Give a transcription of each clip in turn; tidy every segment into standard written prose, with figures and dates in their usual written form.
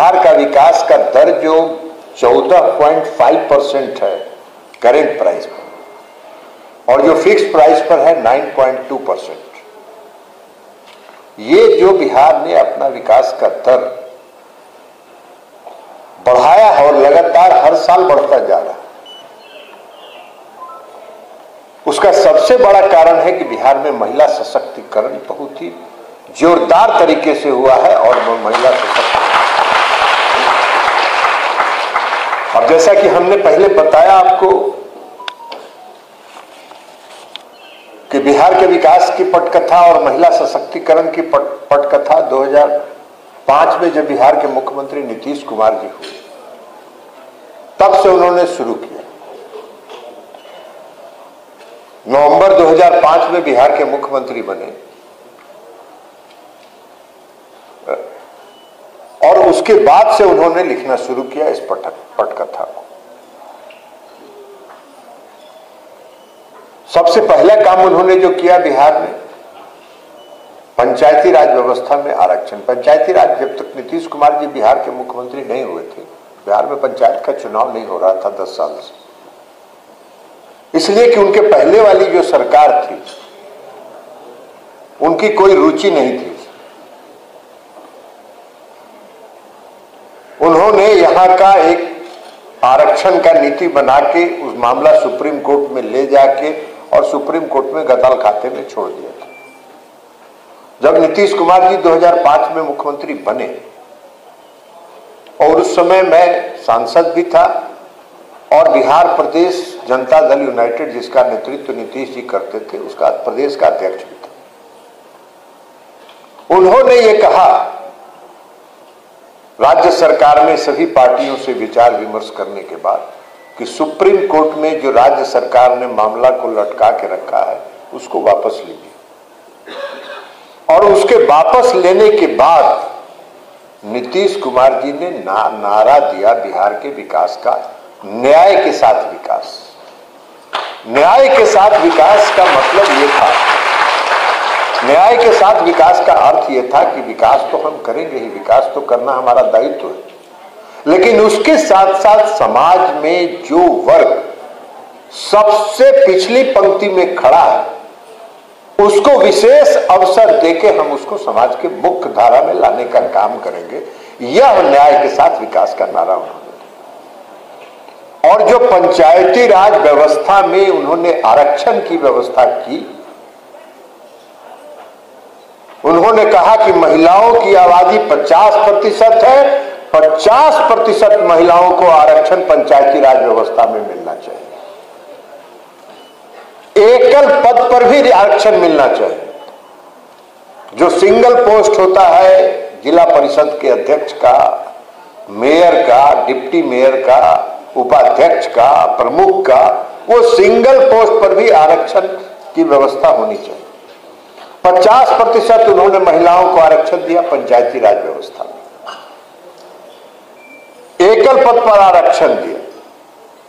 बिहार का विकास का दर जो 14.5% है करेंट प्राइस पर, और जो फिक्स प्राइस पर है 9.2%, ये जो बिहार ने अपना विकास का दर बढ़ाया है और लगातार हर साल बढ़ता जा रहा है, उसका सबसे बड़ा कारण है कि बिहार में महिला सशक्तिकरण बहुत ही जोरदार तरीके से हुआ है। और महिला सशक्तिकरण, अब जैसा कि हमने पहले बताया आपको कि बिहार के विकास की पटकथा और महिला सशक्तिकरण की पटकथा 2005 में जब बिहार के मुख्यमंत्री नीतीश कुमार जी हुए, तब से उन्होंने शुरू किया। नवंबर 2005 में बिहार के मुख्यमंत्री बने और उसके बाद से उन्होंने लिखना शुरू किया इस पटकथा को। सबसे पहला काम उन्होंने जो किया बिहार में, पंचायती राज व्यवस्था में आरक्षण। पंचायती राज, जब तक नीतीश कुमार जी बिहार के मुख्यमंत्री नहीं हुए थे, बिहार में पंचायत का चुनाव नहीं हो रहा था 10 साल से, इसलिए कि उनके पहले वाली जो सरकार थी उनकी कोई रुचि नहीं थी। उन्होंने यहां का एक आरक्षण का नीति बना के उस मामला सुप्रीम कोर्ट में ले जाके और सुप्रीम कोर्ट में गताल खाते में छोड़ दिया था। जब नीतीश कुमार जी 2005 में मुख्यमंत्री बने, और उस समय मैं सांसद भी था और बिहार प्रदेश जनता दल यूनाइटेड, जिसका नेतृत्व नीतीश जी करते थे, उसका प्रदेश का अध्यक्ष भी था, उन्होंने ये कहा राज्य सरकार में सभी पार्टियों से विचार विमर्श करने के बाद कि सुप्रीम कोर्ट में जो राज्य सरकार ने मामला को लटका के रखा है उसको वापस लीजिए। और उसके वापस लेने के बाद नीतीश कुमार जी ने नारा दिया बिहार के विकास का, न्याय के साथ विकास। न्याय के साथ विकास का मतलब ये था, न्याय के साथ विकास का अर्थ यह था कि विकास तो हम करेंगे ही, विकास तो करना हमारा दायित्व है, लेकिन उसके साथ साथ समाज में जो वर्ग सबसे पिछली पंक्ति में खड़ा है उसको विशेष अवसर देके हम उसको समाज के मुख्य धारा में लाने का काम करेंगे। यह न्याय के साथ विकास का नारा उन्होंने दिया। और जो पंचायती राज व्यवस्था में उन्होंने आरक्षण की व्यवस्था की, उन्होंने कहा कि महिलाओं की आबादी 50% है, 50% महिलाओं को आरक्षण पंचायती राज व्यवस्था में मिलना चाहिए। एकल पद पर भी आरक्षण मिलना चाहिए। जो सिंगल पोस्ट होता है जिला परिषद के अध्यक्ष का, मेयर का, डिप्टी मेयर का, उपाध्यक्ष का, प्रमुख का, वो सिंगल पोस्ट पर भी आरक्षण की व्यवस्था होनी चाहिए। 50% उन्होंने महिलाओं को आरक्षण दिया पंचायती राज व्यवस्था में, एकल पद पर आरक्षण दिया।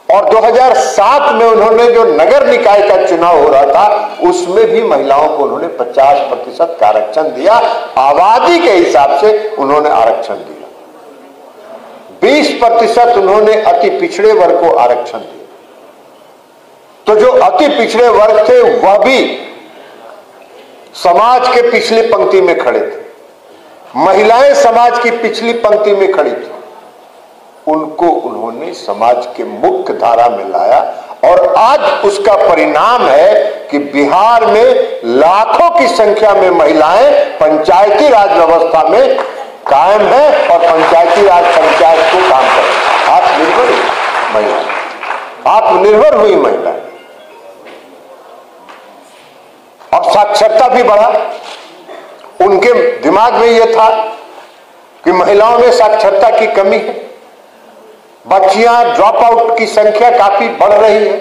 और 2007 में उन्होंने जो नगर निकाय का चुनाव हो रहा था उसमें भी महिलाओं को उन्होंने 50% का आरक्षण दिया। आबादी के हिसाब से उन्होंने आरक्षण दिया। 20% उन्होंने अति पिछड़े वर्ग को आरक्षण दिया। तो जो अति पिछड़े वर्ग थे वह भी समाज के पिछली पंक्ति में खड़े थे, महिलाएं समाज की पिछली पंक्ति में खड़ी थी, उनको उन्होंने समाज के मुख्य धारा में लाया। और आज उसका परिणाम है कि बिहार में लाखों की संख्या में महिलाएं पंचायती राज व्यवस्था में कायम है और पंचायती राज पंचायत को काम कर रही है। आत्मनिर्भर महिलाएं, आत्मनिर्भर हुई महिलाएं। और साक्षरता भी बढ़ा। उनके दिमाग में यह था कि महिलाओं में साक्षरता की कमी है, बच्चियां ड्रॉप आउट की संख्या काफी बढ़ रही है,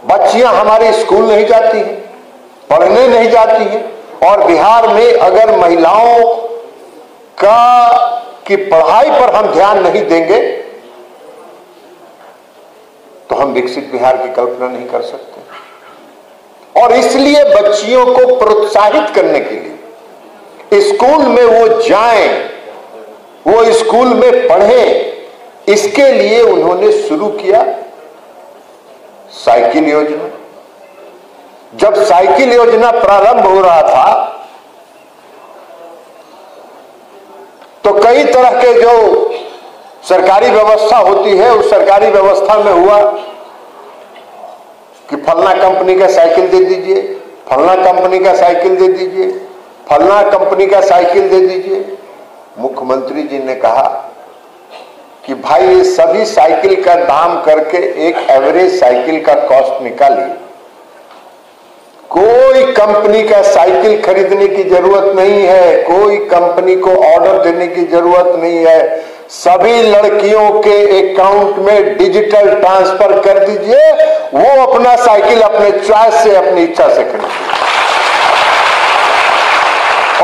बच्चियां हमारे स्कूल नहीं जाती हैं, पढ़ने नहीं जाती हैं। और बिहार में अगर महिलाओं की पढ़ाई पर हम ध्यान नहीं देंगे तो हम विकसित बिहार की कल्पना नहीं कर सकते। और इसलिए बच्चियों को प्रोत्साहित करने के लिए स्कूल में वो जाएं वो स्कूल में पढ़े, इसके लिए उन्होंने शुरू किया साइकिल योजना। जब साइकिल योजना प्रारंभ हो रहा था तो कई तरह के जो सरकारी व्यवस्था होती है उस सरकारी व्यवस्था में हुआ कि फलना कंपनी का साइकिल दे दीजिए, फलना कंपनी का साइकिल दे दीजिए, फलना कंपनी का साइकिल दे दीजिए। मुख्यमंत्री जी ने कहा कि भाई ये सभी साइकिल का दाम करके एक एवरेज साइकिल का कॉस्ट निकालिए। कोई कंपनी का साइकिल खरीदने की जरूरत नहीं है, कोई कंपनी को ऑर्डर देने की जरूरत नहीं है, सभी लड़कियों के अकाउंट में डिजिटल ट्रांसफर कर दीजिए, वो अपना साइकिल अपने चॉइस से, अपनी इच्छा से खरीदिए।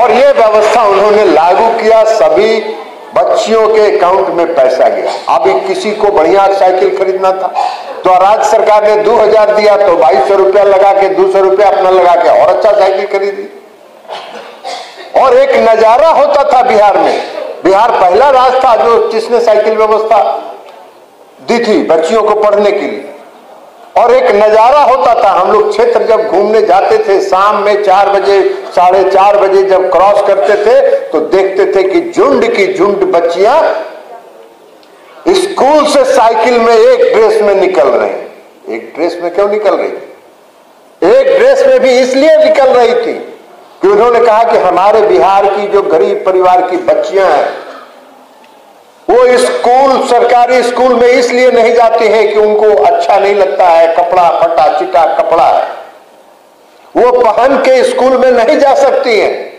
और ये व्यवस्था उन्होंने लागू किया, सभी बच्चियों के अकाउंट में पैसा गया। अभी किसी को बढ़िया साइकिल खरीदना था तो राज्य सरकार ने 2000 दिया तो 2200 रुपया लगा के, 200 रुपया अपना लगा के और अच्छा साइकिल खरीदी। और एक नजारा होता था बिहार में, बिहार पहला राज्य था जो जिसने साइकिल व्यवस्था दी थी बच्चियों को पढ़ने के लिए। और एक नजारा होता था, हम लोग क्षेत्र जब घूमने जाते थे शाम में 4 बजे 4:30 बजे जब क्रॉस करते थे तो देखते थे कि झुंड की झुंड बच्चियां स्कूल से साइकिल में एक ड्रेस में निकल रही। एक ड्रेस में क्यों निकल रही? एक ड्रेस में भी इसलिए निकल रही थी कि उन्होंने कहा कि हमारे बिहार की जो गरीब परिवार की बच्चियां हैं वो स्कूल, सरकारी स्कूल में इसलिए नहीं जाती है कि उनको अच्छा नहीं लगता है, कपड़ा फटा चिटा कपड़ा है, वो पहन के स्कूल में नहीं जा सकती हैं।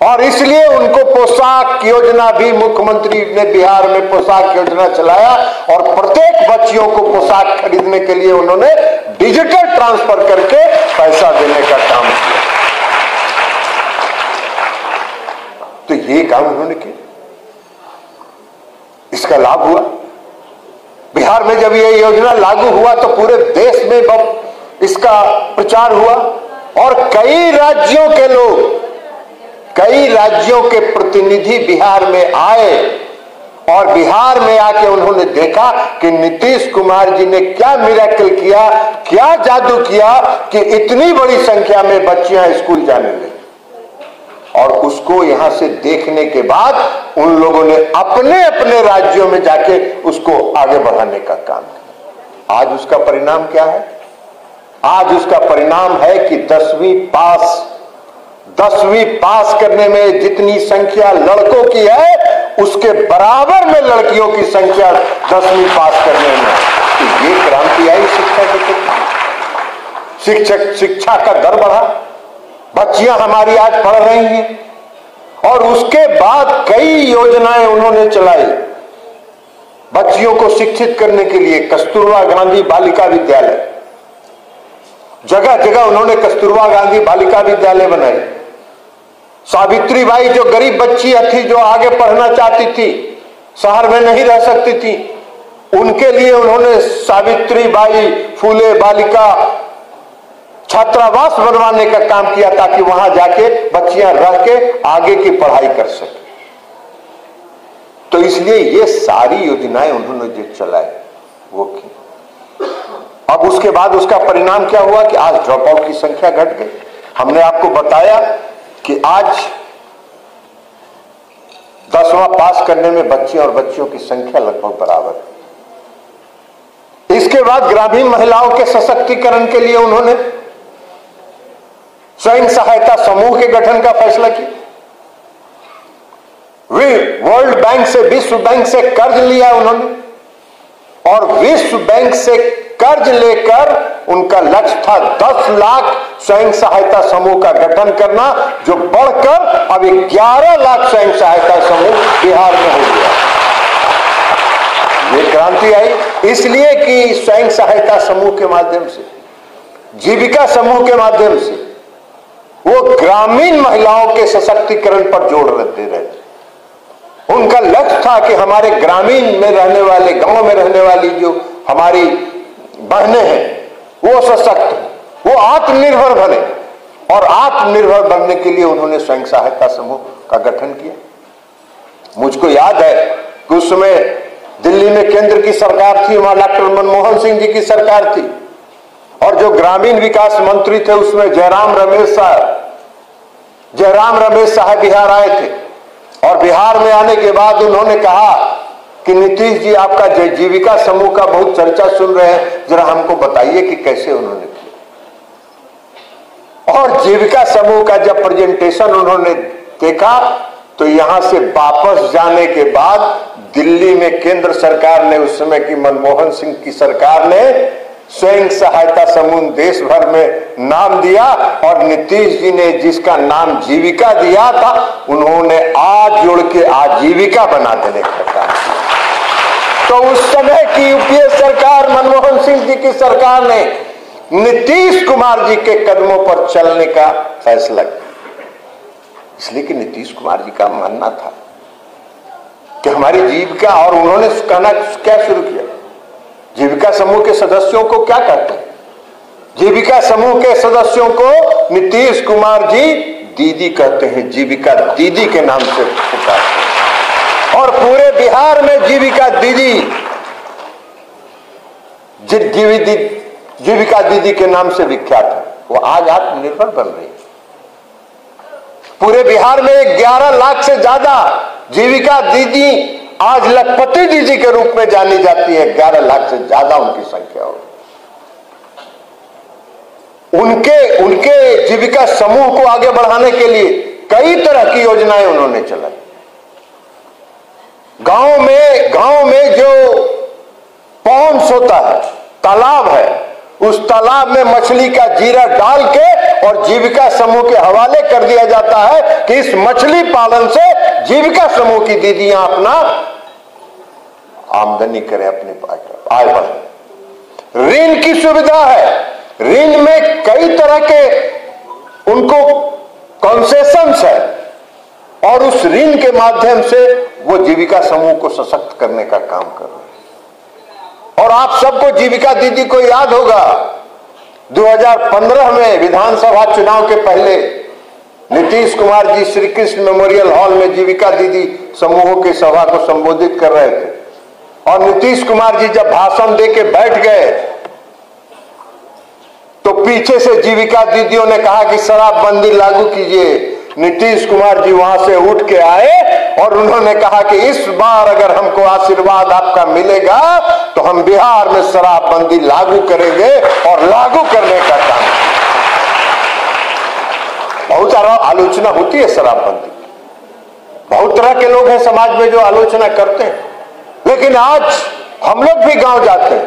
और इसलिए उनको पोशाक योजना भी मुख्यमंत्री ने बिहार में पोशाक योजना चलाया और प्रत्येक बच्चियों को पोशाक खरीदने के लिए उन्होंने डिजिटल ट्रांसफर करके पैसा देने का काम किया। तो ये काम उन्होंने किया, इसका लाभ हुआ। बिहार में जब ये योजना लागू हुआ तो पूरे देश में इसका प्रचार हुआ और कई राज्यों के लोग, कई राज्यों के प्रतिनिधि बिहार में आए और बिहार में आके उन्होंने देखा कि नीतीश कुमार जी ने क्या मिरेकल किया, क्या जादू किया कि इतनी बड़ी संख्या में बच्चियां स्कूल जाने लगी। और उसको यहां से देखने के बाद उन लोगों ने अपने अपने राज्यों में जाके उसको आगे बढ़ाने का काम किया। आज उसका परिणाम क्या है? आज उसका परिणाम है कि 10वीं पास करने में जितनी संख्या लड़कों की है उसके बराबर में लड़कियों की संख्या 10वीं पास करने में। तो ये क्रांति आई शिक्षा के क्षेत्र। शिक्षा का दर बढ़ा, बच्चियां हमारी आज पढ़ रही हैं और उसके बाद कई योजनाएं उन्होंने चलाई बच्चियों को शिक्षित करने के लिए। कस्तूरबा गांधी बालिका विद्यालय, जगह जगह उन्होंने कस्तूरबा गांधी बालिका विद्यालय बनाए। सावित्रीबाई जो गरीब बच्ची थी, जो आगे पढ़ना चाहती थी, शहर में नहीं रह सकती थी, उनके लिए उन्होंने सावित्रीबाई फूले बालिका छात्रावास बनवाने का काम किया ताकि वहां जाके बच्चियां रह के आगे की पढ़ाई कर सके। तो इसलिए ये सारी योजनाएं उन्होंने जो चलाई वो की। अब उसके बाद उसका परिणाम क्या हुआ कि आज ड्रॉप आउट की संख्या घट गई। हमने आपको बताया कि आज 10वां पास करने में बच्चे और बच्चियों की संख्या लगभग बराबर है। इसके बाद ग्रामीण महिलाओं के सशक्तिकरण के लिए उन्होंने स्वयं सहायता समूह के गठन का फैसला किया। वर्ल्ड बैंक से, विश्व बैंक से कर्ज लिया उन्होंने और विश्व बैंक से कर्ज लेकर उनका लक्ष्य था 10 लाख स्वयं सहायता समूह का गठन करना, जो बढ़कर अब 11 लाख स्वयं सहायता समूह बिहार में हो गया। ये क्रांति आई इसलिए कि स्वयं सहायता समूह के माध्यम से, जीविका समूह के माध्यम से वो ग्रामीण महिलाओं के सशक्तिकरण पर जोर देते रहे। उनका लक्ष्य था कि हमारे ग्रामीण में रहने वाले, गांव में रहने वाली जो हमारी बहनें हैं वो सशक्त, वो आत्मनिर्भर बने। और आत्मनिर्भर बनने के लिए उन्होंने स्वयं सहायता समूह का गठन किया। मुझको याद है कि उस समय दिल्ली में केंद्र की सरकार थी, वहां डॉक्टर मनमोहन सिंह जी की सरकार थी, और जो ग्रामीण विकास मंत्री थे उसमें जयराम रमेश साहब बिहार आए थे। और बिहार में आने के बाद उन्होंने कहा कि नीतीश जी आपका जीविका समूह का बहुत चर्चा सुन रहे हैं, जरा हमको बताइए कि कैसे उन्होंने किया। और जीविका समूह का जब प्रेजेंटेशन उन्होंने देखा तो यहां से वापस जाने के बाद दिल्ली में केंद्र सरकार ने, उस समय की मनमोहन सिंह की सरकार ने स्वयं सहायता समूह देश भर में नाम दिया, और नीतीश जी ने जिसका नाम जीविका दिया था उन्होंने आज जोड़ के आजीविका बना देने का काम किया। तो उस समय की यूपीए सरकार, मनमोहन सिंह जी की सरकार ने नीतीश कुमार जी के कदमों पर चलने का फैसला किया, इसलिए कि नीतीश कुमार जी का मानना था कि हमारी जीविका, और उन्होंने कहना क्या शुरू किया, जीविका समूह के सदस्यों को क्या कहते हैं, जीविका समूह के सदस्यों को नीतीश कुमार जी दीदी कहते हैं, जीविका दीदी के नाम से पुकारते हैं, और पूरे बिहार में जीविका दीदी के नाम से विख्यात है। वो आज आत्मनिर्भर बन रही है। पूरे बिहार में 11 लाख से ज्यादा जीविका दीदी आज लखपति दीदी के रूप में जानी जाती है। 11 लाख से ज्यादा उनकी संख्या हो। उनके जीविका समूह को आगे बढ़ाने के लिए कई तरह की योजनाएं उन्होंने चलाई। गांव में जो पॉन्ड्स होता है, तालाब है, उस तालाब में मछली का जीरा डाल के और जीविका समूह के हवाले कर दिया जाता है कि इस मछली पालन से जीविका समूह की दीदियां अपना आमदनी करें, अपनी आय बढ़े। ऋण की सुविधा है, ऋण में कई तरह के उनको कंसेशंस है, और उस ऋण के माध्यम से वो जीविका समूह को सशक्त करने का काम कर रहे हैं। और आप सबको जीविका दीदी को याद होगा, 2015 में विधानसभा चुनाव के पहले नीतीश कुमार जी श्री कृष्ण मेमोरियल हॉल में जीविका दीदी समूहों की सभा को संबोधित कर रहे थे, और नीतीश कुमार जी जब भाषण देके बैठ गए तो पीछे से जीविका दीदियों ने कहा कि शराबबंदी लागू कीजिए। नीतीश कुमार जी वहां से उठ के आए और उन्होंने कहा कि इस बार अगर हमको आशीर्वाद आपका मिलेगा तो हम बिहार में शराबबंदी लागू करेंगे, और लागू करने का काम। बहुत सारा आलोचना होती है शराबबंदी, बहुत तरह के लोग हैं समाज में जो आलोचना करते हैं, लेकिन आज हम लोग भी गांव जाते हैं,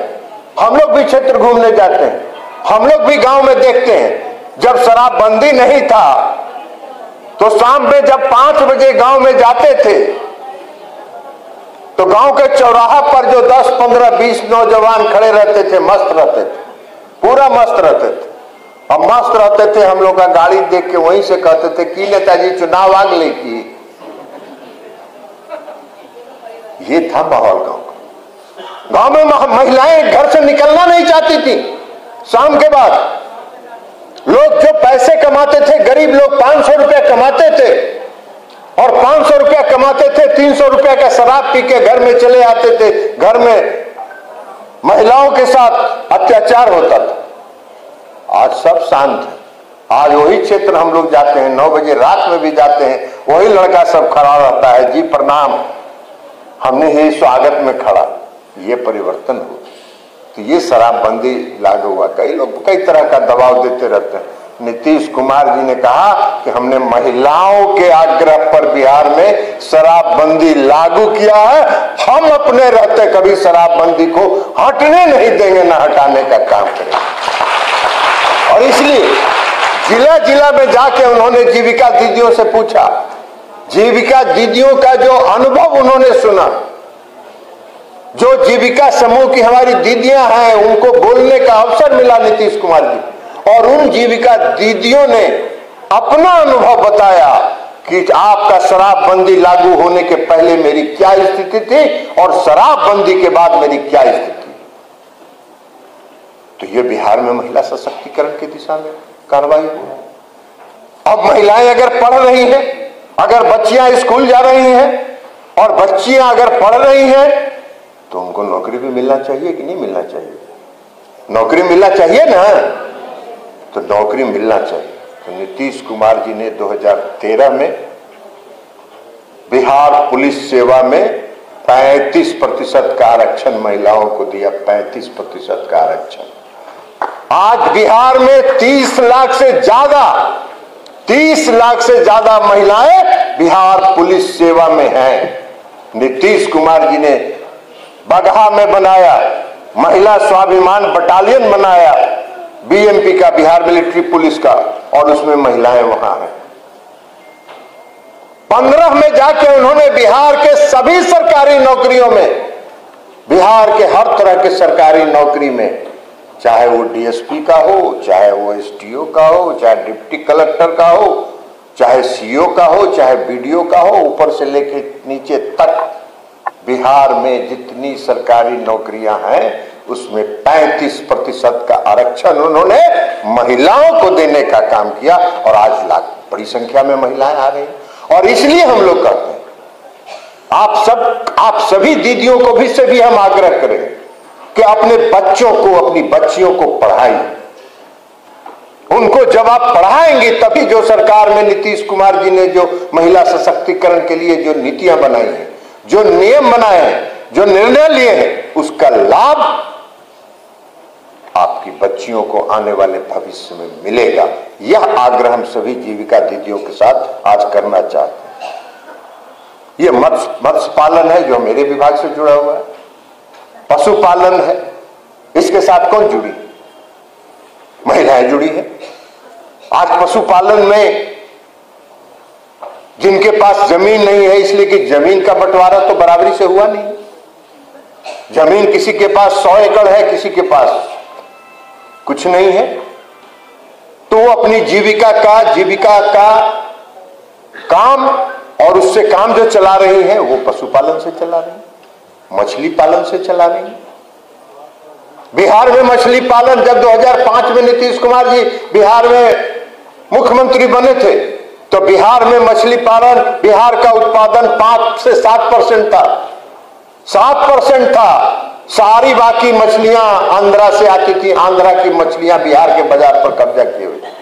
हम लोग भी क्षेत्र घूमने जाते हैं, हम लोग भी गांव में देखते हैं। जब शराबबंदी नहीं था तो शाम में जब 5 बजे गांव में जाते थे तो गांव के चौराहा पर जो 10, 15, 20 नौजवान खड़े रहते थे, मस्त रहते थे, पूरा मस्त रहते थे। अब मस्त रहते थे, हम लोग का गाड़ी देख के वहीं से कहते थे कि नेताजी चुनाव आग ले की। ये था माहौल गांव में महिलाएं घर से निकलना नहीं चाहती थी। शाम के बाद लोग जो पैसे कमाते थे, गरीब लोग 500 रुपया कमाते थे, और 500 रुपया कमाते थे, 300 रुपया का शराब पी के घर में चले आते थे। घर में महिलाओं के साथ अत्याचार होता था। आज सब शांत है। आज वही क्षेत्र हम लोग जाते हैं, 9 बजे रात में भी जाते हैं, वही लड़का सब खड़ा रहता है, जी प्रणाम, हमने ही स्वागत में खड़ा। ये परिवर्तन हो। तो ये शराबबंदी लागू हुआ। कई लोग कई तरह का दबाव देते रहते हैं। नीतीश कुमार जी ने कहा कि हमने महिलाओं के आग्रह पर बिहार में शराबबंदी लागू किया है। हम अपने रहते कभी शराबबंदी को हटने नहीं देंगे, ना हटाने का काम करेंगे। और इसलिए जिला जिला में जाके उन्होंने जीविका दीदियों से पूछा, जीविका दीदियों का जो अनुभव उन्होंने सुना, जो जीविका समूह की हमारी दीदियां हैं उनको बोलने का अवसर मिला नीतीश कुमार जी, और उन जीविका दीदियों ने अपना अनुभव बताया कि आपका शराबबंदी लागू होने के पहले मेरी क्या स्थिति थी और शराबबंदी के बाद मेरी क्या स्थिति। तो ये बिहार में महिला सशक्तिकरण की दिशा में कार्रवाई हुई। अब महिलाएं अगर पढ़ रही हैं, अगर बच्चियां स्कूल जा रही हैं, और बच्चियां अगर पढ़ रही हैं तो उनको नौकरी भी मिलना चाहिए कि नहीं मिलना चाहिए? नौकरी मिलना चाहिए ना, तो नौकरी मिलना चाहिए। तो नीतीश कुमार जी ने 2013 में बिहार पुलिस सेवा में 35% का आरक्षण महिलाओं को दिया, 35% का आरक्षण। आज बिहार में 30 लाख से ज्यादा महिलाएं बिहार पुलिस सेवा में हैं। नीतीश कुमार जी ने बगहा में बनाया, महिला स्वाभिमान बटालियन बनाया बीएमपी का, बिहार मिलिट्री पुलिस का, और उसमें महिलाएं वहां हैं। 15 में जाके उन्होंने बिहार के सभी सरकारी नौकरियों में, बिहार के हर तरह के सरकारी नौकरी में, चाहे वो डीएसपी का हो, चाहे वो एसडीओ का हो, चाहे डिप्टी कलेक्टर का हो, चाहे सीओ का हो, चाहे बीडीओ का हो, ऊपर से लेके नीचे तक बिहार में जितनी सरकारी नौकरियां हैं उसमें 35% का आरक्षण उन्होंने महिलाओं को देने का काम किया। और आज बड़ी संख्या में महिलाएं आ रही हैं। और इसलिए हम लोग कहते हैं, आप सभी दीदियों को भी से भी हम आग्रह करेंगे कि अपने बच्चों को, अपनी बच्चियों को पढ़ाइए। उनको जब आप पढ़ाएंगे तभी जो सरकार में नीतीश कुमार जी ने जो महिला सशक्तिकरण के लिए जो नीतियां बनाई हैं, जो नियम बनाए हैं, जो निर्णय लिए हैं, उसका लाभ आपकी बच्चियों को आने वाले भविष्य में मिलेगा। यह आग्रह हम सभी जीविका दीदियों के साथ आज करना चाहते हैं। यह मत्स्य पालन है जो मेरे विभाग से जुड़ा हुआ है, पशुपालन है, इसके साथ कौन जुड़ी? महिलाएं जुड़ी है। आज पशुपालन में जिनके पास जमीन नहीं है, इसलिए कि जमीन का बंटवारा तो बराबरी से हुआ नहीं। जमीन किसी के पास 100 एकड़ है, किसी के पास कुछ नहीं है, तो वो अपनी जीविका का काम, और उससे काम जो चला रही है वो पशुपालन से चला रही है, मछली पालन से चला रही है। बिहार में मछली पालन, जब 2005 में नीतीश कुमार जी बिहार में मुख्यमंत्री बने थे, तो बिहार में मछली पालन, बिहार का उत्पादन 5 से 7% था, 7% था। सारी बाकी मछलियां आंध्रा से आती थी, आंध्रा की मछलियां बिहार के बाजार पर कब्जा किए हुए।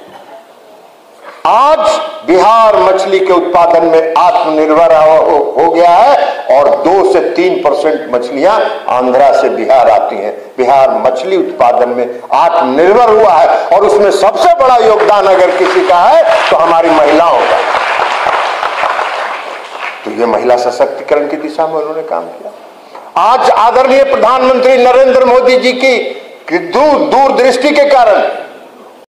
आज बिहार मछली के उत्पादन में आत्मनिर्भर हो गया है और 2 से 3% मछलियां आंध्रा से बिहार आती हैं। बिहार मछली उत्पादन में आत्मनिर्भर हुआ है और उसमें सबसे बड़ा योगदान अगर किसी का है तो हमारी महिलाओं का। तो ये महिला सशक्तिकरण की दिशा में उन्होंने काम किया। आज आदरणीय प्रधानमंत्री नरेंद्र मोदी जी की दूरदृष्टि के कारण